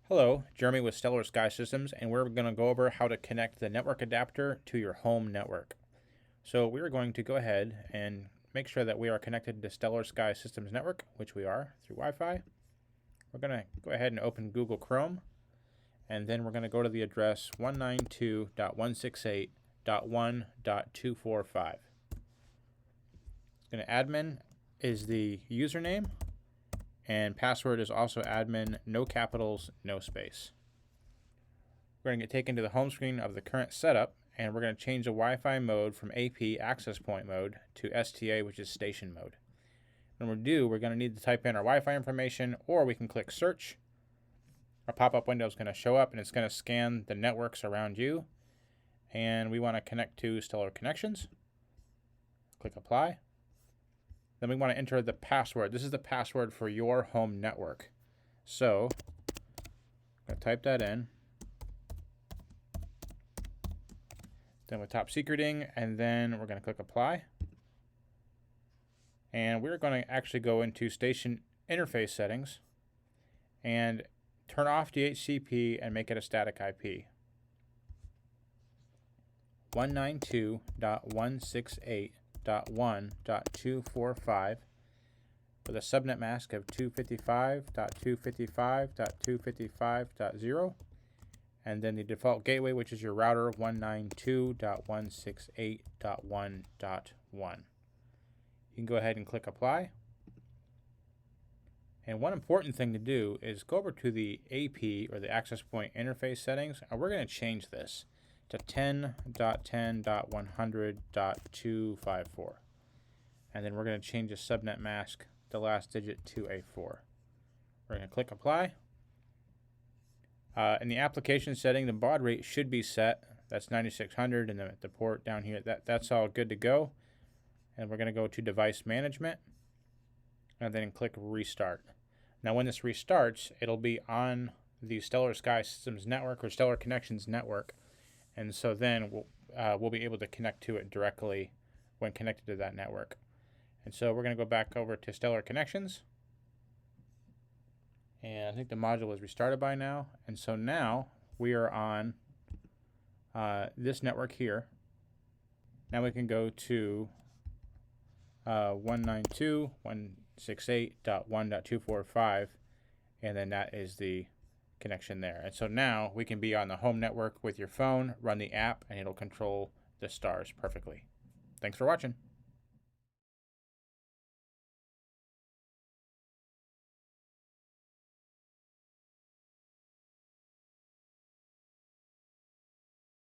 Hello, Jeremy with Stellar Sky Systems, and we're going to go over how to connect the network adapter to your home network. So we're going to go ahead and make sure that we are connected to Stellar Sky Systems network, which we are through Wi-Fi. We're going to go ahead and open Google Chrome, and then we're going to go to the address 192.168.1.245. Admin is the username, and password is also admin, no capitals, no space. We're going to get taken to the home screen of the current setup, and we're going to change the Wi-Fi mode from AP access point mode to STA, which is station mode. When we do, we're going to need to type in our Wi-Fi information, or we can click search. Our pop-up window is going to show up, and it's going to scan the networks around you. And we want to connect to Stellar Connections. Click apply. Then we want to enter the password. This is the password for your home network. So I'm going to type that in. Then with top secreting, and then we're going to click apply. And we're going to actually go into station interface settings and turn off DHCP and make it a static IP. 192.168.1.245 with a subnet mask of 255.255.255.0, and then the default gateway, which is your router, 192.168.1.1. You can go ahead and click apply. And one important thing to do is go over to the AP, or the access point interface settings, and we're going to change this to 10.10.100.254. And then we're going to change the subnet mask, the last digit, to a 4. We're going to click apply. In the application setting, the baud rate should be set. That's 9600, and the port down here, that's all good to go. And we're going to go to device management and then click restart. Now when this restarts, it'll be on the Stellar Sky Systems network, or Stellar Connections network, and so then we'll be able to connect to it directly when connected to that network. And so we're going to go back over to Stellar Connections, and I think the module is restarted by now. And so now we are on this network here. Now we can go to 192.168.1.245, and then that is the connection there. And so now we can be on the home network with your phone, run the app, and it'll control the stars perfectly. Thanks for watching.